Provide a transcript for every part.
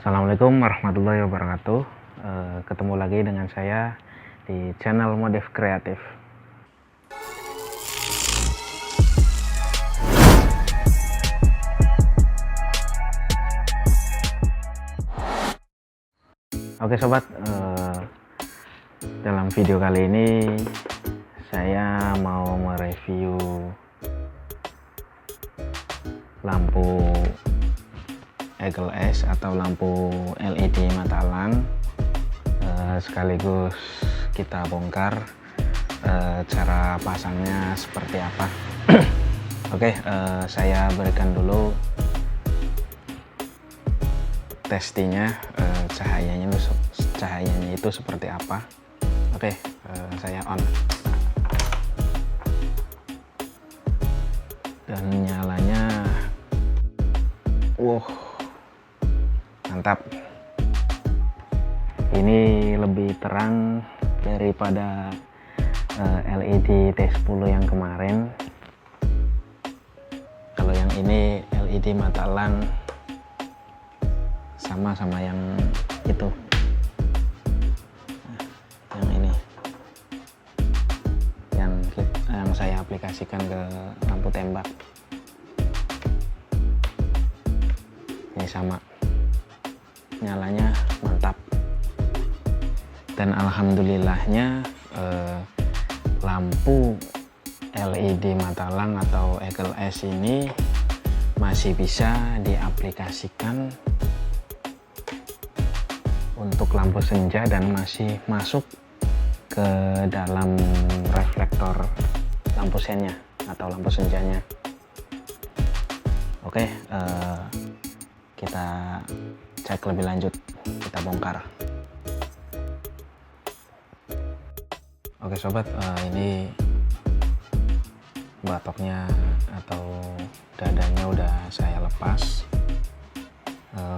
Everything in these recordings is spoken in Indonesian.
Assalamualaikum warahmatullahi wabarakatuh. Ketemu lagi dengan saya di channel Modif Kreatif. Oke sobat, dalam video kali ini saya mau mereview lampu Eagle S atau lampu LED mata elang, sekaligus kita bongkar cara pasangnya seperti apa. Oke, saya berikan dulu testingnya, cahayanya itu seperti apa. Oke, saya on dan nyalanya. Mantap, ini lebih terang daripada LED T10 yang kemarin. Kalau yang ini LED mata elang sama yang itu. Yang ini yang saya aplikasikan ke lampu tembak ini sama, nyalanya mantap. Dan alhamdulillahnya lampu LED mata elang atau Eagle S ini masih bisa diaplikasikan untuk lampu senja dan masih masuk ke dalam reflektor lampu sennya atau lampu senjanya. Oke, kita cek lebih lanjut, kita bongkar. Oke sobat, ini batoknya atau dadanya udah saya lepas.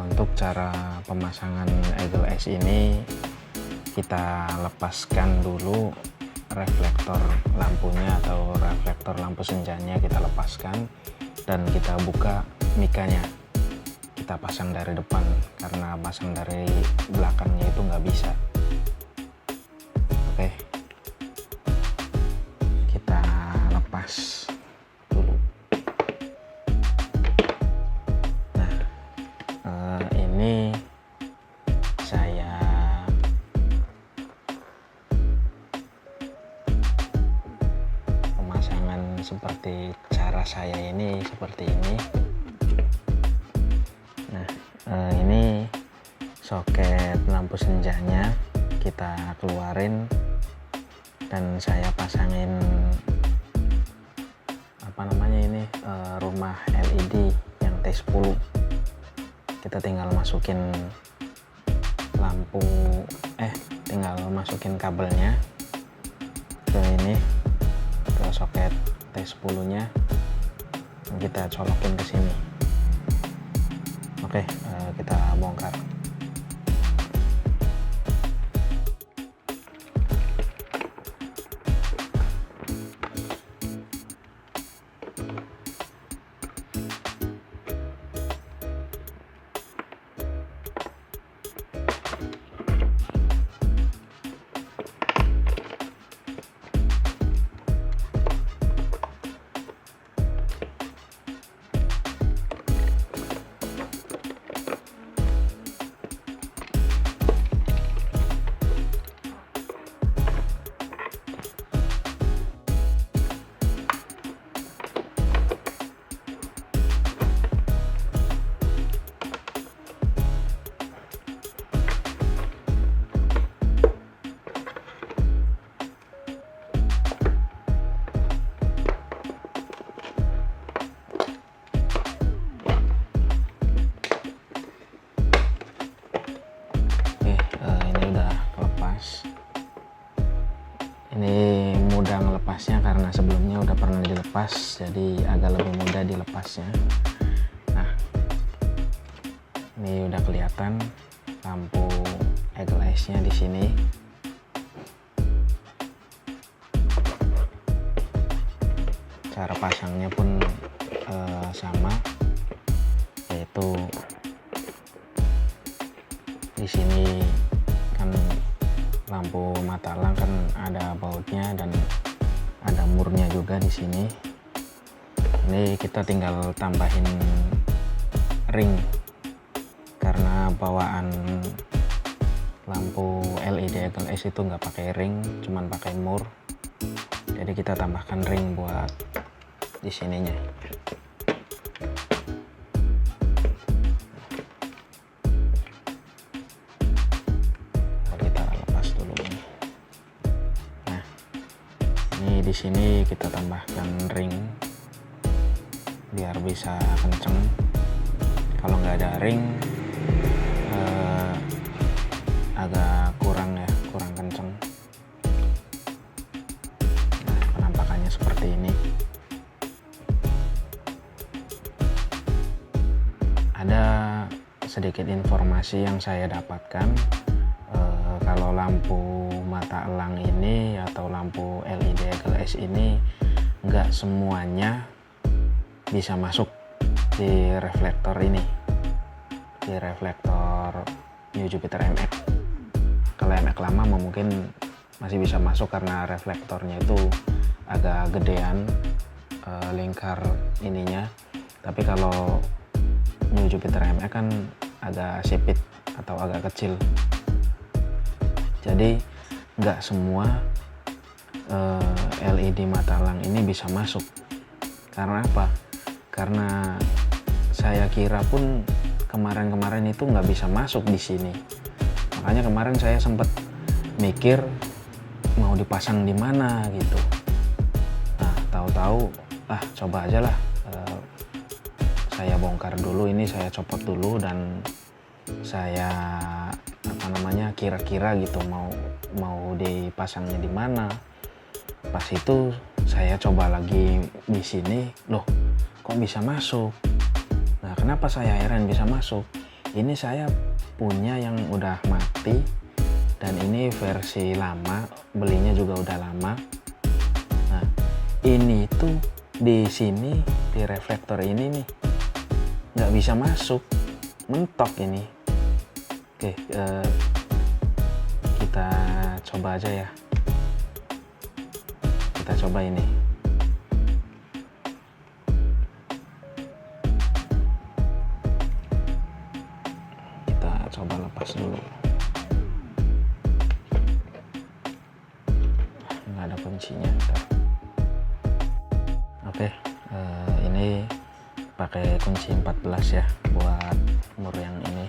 Untuk cara pemasangan Eagle S ini, kita lepaskan dulu reflektor lampunya atau reflektor lampu senjanya, kita lepaskan dan kita buka mikanya. Kita pasang dari depan karena pasang dari belakangnya itu nggak bisa. Oke, kita lepas dulu. Nah, ini saya pemasangan seperti cara saya ini seperti ini. Ini soket lampu senjanya kita keluarin dan saya pasangin rumah LED yang T10. Kita tinggal masukin tinggal masukin kabelnya ke ini, ke soket T10 nya, dan kita colokin ke sini. Oke, kita bongkar. Ini mudah melepasnya karena sebelumnya udah pernah dilepas, jadi agak lebih mudah dilepasnya. Nah, ini udah kelihatan lampu Eagle S-nya di sini. Cara pasangnya pun sama, yaitu di sini kan lampu mata elang kan ada bautnya dan ada murnya juga di sini. Ini kita tinggal tambahin ring karena bawaan lampu LED Eagle S itu nggak pakai ring, cuman pakai mur. Jadi kita tambahkan ring buat di sininya. Kita lepas dulu ini. Nah, ini di sini kita tambahkan ring biar bisa kenceng. Kalau nggak ada ring agak kurang kenceng. Nah, penampakannya seperti ini. Ada sedikit informasi yang saya dapatkan, kalau lampu mata elang ini atau lampu LED Eagle S ini nggak semuanya bisa masuk di reflektor ini, di reflektor New Jupiter MX. Kalau MX lama mungkin masih bisa masuk karena reflektornya itu agak gedean, lingkar ininya. Tapi kalau New Jupiter MX kan agak sipit atau agak kecil. Jadi nggak semua LED mata elang ini bisa masuk. Karena apa? Karena saya kira pun kemarin-kemarin itu nggak bisa masuk di sini. Makanya kemarin saya sempat mikir mau dipasang di mana gitu. Nah, tahu-tahu coba aja lah, saya bongkar dulu ini, saya copot dulu dan saya kira-kira gitu mau dipasangnya di mana. Pas itu saya coba lagi di sini, loh kok bisa masuk. Nah, kenapa saya heran bisa masuk? Ini saya punya yang udah mati dan ini versi lama, belinya juga udah lama. Nah, ini tuh di sini di reflektor ini nih nggak bisa masuk, mentok ini. Oke, kita coba aja ya. Kita coba ini. Kita coba lepas dulu. Nggak ada kuncinya. Oke, ini pakai kunci 14 ya buat mur yang ini.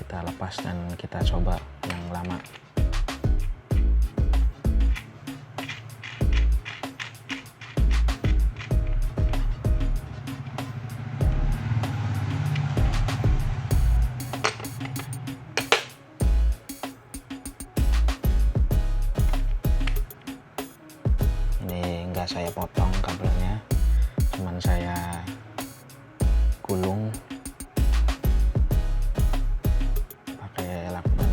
Kita lepas dan kita coba yang lama. Ini enggak saya potong kabelnya, cuman saya gulung pakai lakban.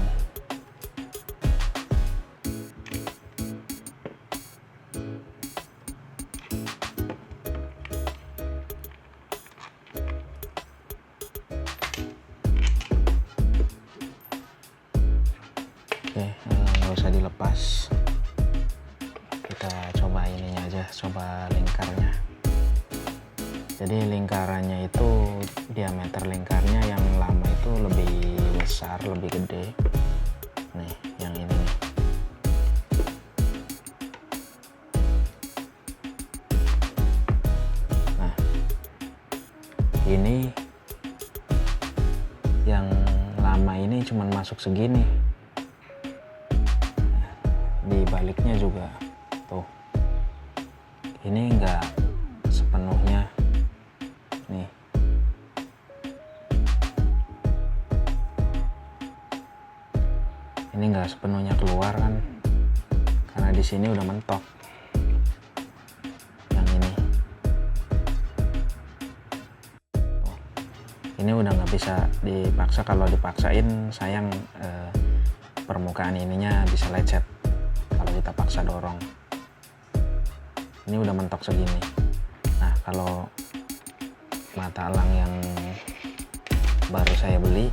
Oke, nggak usah dilepas. Kita coba ininya aja, coba lingkarnya. Jadi lingkarannya itu, diameter lingkarnya yang lama itu lebih besar, lebih gede. Nih, yang ini nih. Nah, ini yang lama ini cuman masuk segini. Di baliknya juga tuh, ini enggak sepenuhnya nih. Ini enggak sepenuhnya keluar kan, karena di sini udah mentok. Yang ini tuh, ini udah nggak bisa dipaksa. Kalau dipaksain sayang, permukaan ininya bisa lecet kalau kita paksa dorong. Ini udah mentok segini. Nah, kalau mata elang yang baru saya beli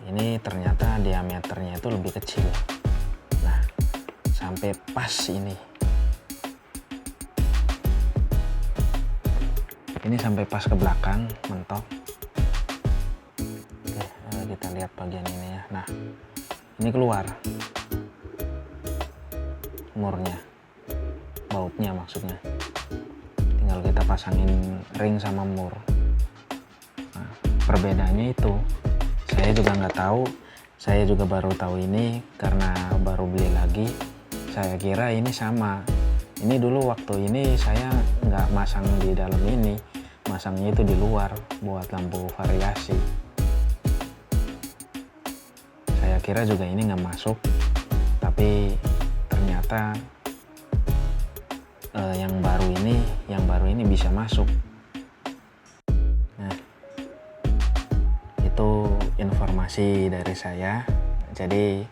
ini ternyata diameternya itu lebih kecil. Nah, sampai pas ini sampai pas ke belakang mentok. Oke, kita lihat bagian ini ya. Nah, ini keluar murnya, bautnya maksudnya. Tinggal kita pasangin ring sama mur. Nah, perbedaannya itu saya juga nggak tahu. Saya juga baru tahu ini karena baru beli lagi. Saya kira ini sama. Ini dulu waktu ini saya nggak masang di dalam ini, masangnya itu di luar buat lampu variasi. Saya kira juga ini nggak masuk, tapi ternyata yang baru ini bisa masuk. Nah, itu informasi dari saya. Jadi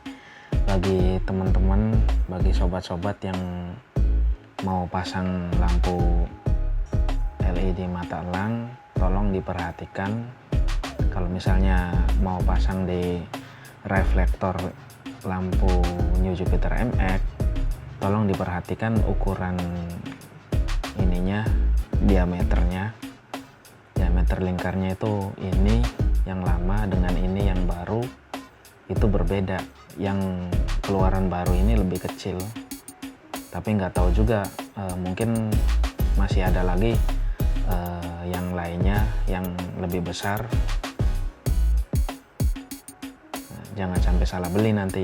bagi teman-teman, bagi sobat-sobat yang mau pasang lampu LED mata elang, tolong diperhatikan kalau misalnya mau pasang di reflektor lampu New Jupiter MX, tolong diperhatikan ukuran ininya, diameter lingkarnya itu ini yang lama dengan ini yang baru itu berbeda. Yang keluaran baru ini lebih kecil, tapi nggak tahu juga, mungkin masih ada lagi yang lainnya yang lebih besar. Jangan sampai salah beli nanti.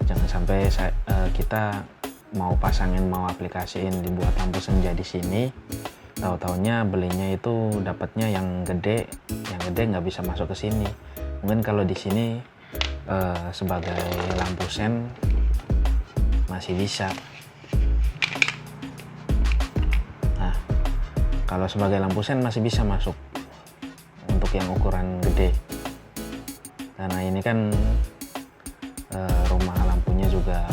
Jangan sampai kita mau pasangin, mau aplikasiin dibuat lampu senja di sini, tahu-taunya belinya itu dapatnya yang gede nggak bisa masuk ke sini. Mungkin kalau di sini sebagai lampu sen masih bisa. Nah, kalau sebagai lampu sen masih bisa masuk untuk yang ukuran gede, karena ini kan rumah lampunya juga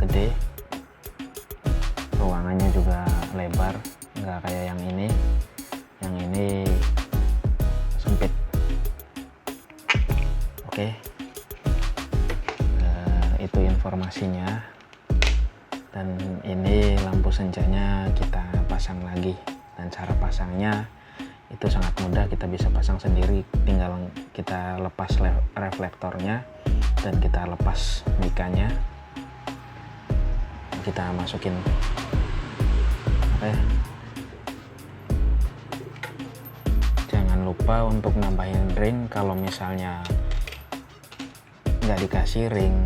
gede, ruangannya juga lebar, nggak kayak yang ini sempit. Oke, itu informasinya. Dan ini lampu senjanya kita pasang lagi, dan cara pasangnya itu sangat mudah, kita bisa pasang sendiri. Tinggal kita lepas reflektornya dan kita lepas micanya, kita masukin. Oke, jangan lupa untuk nambahin ring. Kalau misalnya nggak dikasih ring,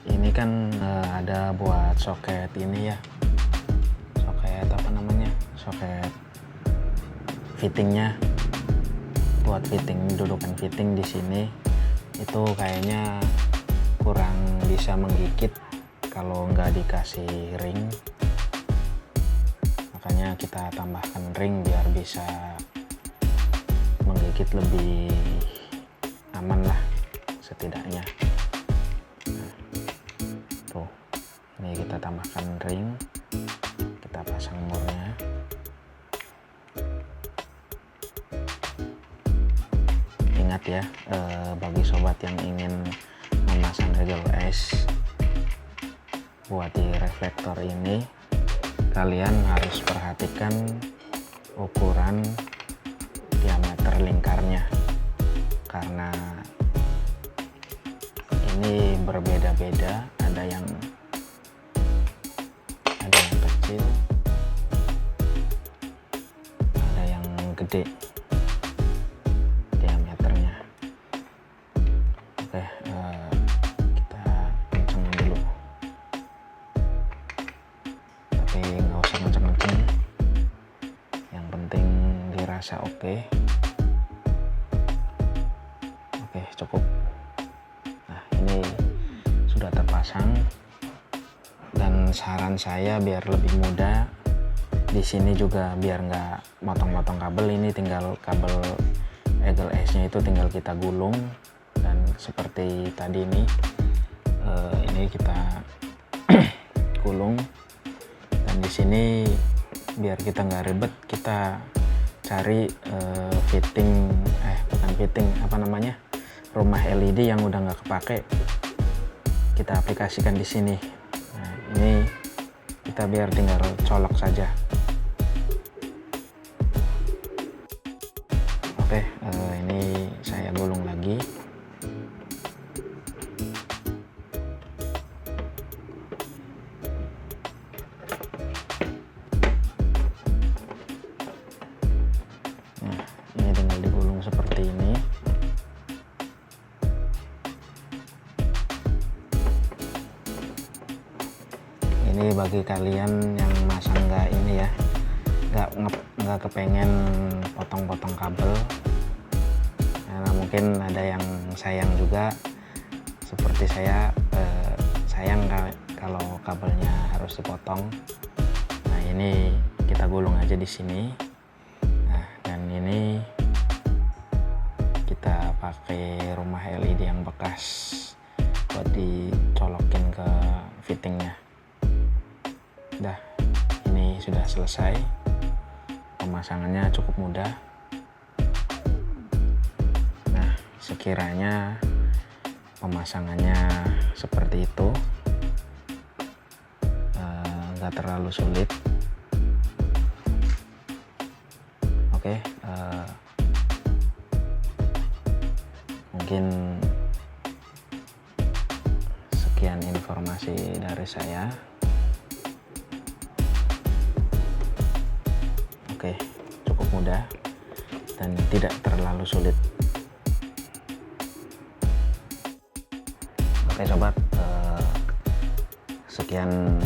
ini kan ada buat soket ini ya, soket apa namanya, soket fittingnya, buat fitting, dudukan fitting di sini itu kayaknya kurang bisa menggigit kalau nggak dikasih ring. Makanya kita tambahkan ring biar bisa menggigit lebih aman lah setidaknya. Nah, tuh, ini kita tambahkan ring, kita pasang murnya. Ingat ya, bagi sobat yang ingin memasang Eagle S buat di reflektor ini, kalian harus perhatikan ukuran diameter lingkarnya, karena ini berbeda-beda, ada yang kecil, ada yang gede diameternya. Oke, kita kencengin dulu, tapi nggak usah kenceng-kenceng, yang penting dirasa oke. Oke, cukup. Nah, ini sudah terpasang, dan saran saya biar lebih mudah di sini juga, biar nggak motong-motong kabel, ini tinggal kabel Eagle S-nya itu tinggal kita gulung, dan seperti tadi ini kita gulung. Dan di sini biar kita nggak ribet, kita cari rumah LED yang udah nggak kepake, kita aplikasikan di sini. Nah, ini kita biar tinggal colok saja. Oke, ini saya gulung lagi. Nah, ini tinggal digulung seperti ini. Ini bagi kalian yang masang nggak kepengen potong-potong kabel. Nah, mungkin ada yang sayang juga seperti saya, sayang kalau kabelnya harus dipotong. Nah, ini kita gulung aja di sini. Nah, dan ini kita pakai rumah LED yang bekas buat dicolokin ke fittingnya. Udah, ini sudah selesai. Pemasangannya cukup mudah. Nah, sekiranya pemasangannya seperti itu, nggak terlalu sulit. Oke, mungkin sekian informasi dari saya. Oke, cukup mudah dan tidak terlalu sulit. Oke sobat, sekian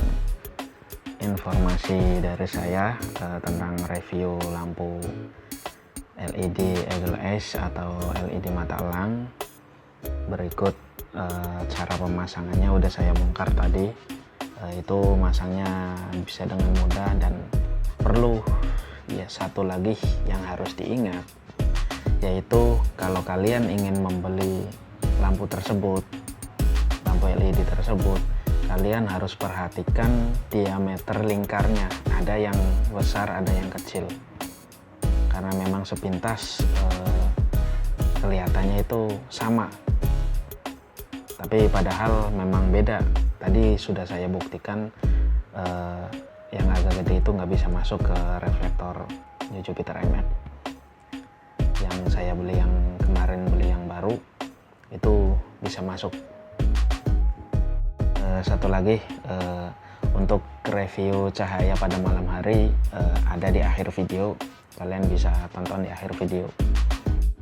informasi dari saya tentang review lampu LED Eagle Edge atau LED mata elang. Berikut cara pemasangannya udah saya bongkar tadi. Itu masangnya bisa dengan mudah, dan perlu satu lagi yang harus diingat, yaitu kalau kalian ingin membeli lampu tersebut, lampu LED tersebut, kalian harus perhatikan diameter lingkarnya. Ada yang besar, ada yang kecil, karena memang sepintas kelihatannya itu sama, tapi padahal memang beda. Tadi sudah saya buktikan, yang agak gede itu nggak bisa masuk ke reflektor New Jupiter iMax. Yang saya beli, yang kemarin beli yang baru, itu bisa masuk. Satu lagi, untuk review cahaya pada malam hari ada di akhir video. Kalian bisa tonton di akhir video.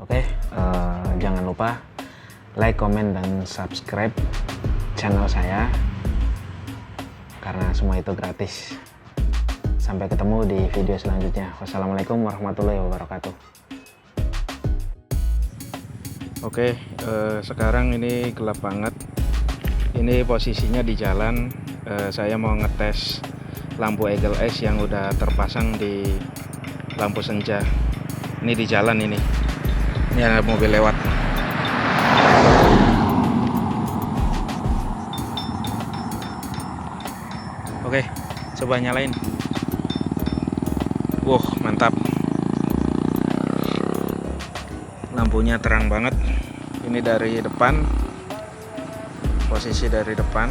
Oke, jangan lupa like, comment, dan subscribe channel saya, karena semua itu gratis. Sampai ketemu di video selanjutnya. Wassalamualaikum warahmatullahi wabarakatuh. Oke, sekarang ini gelap banget. Ini posisinya di jalan. Saya mau ngetes lampu Eagle Edge yang udah terpasang di lampu senja. Ini di jalan ini. Ini ada mobil lewat. Oke, coba nyalain. Mantap. Lampunya terang banget. Ini dari depan. Posisi dari depan.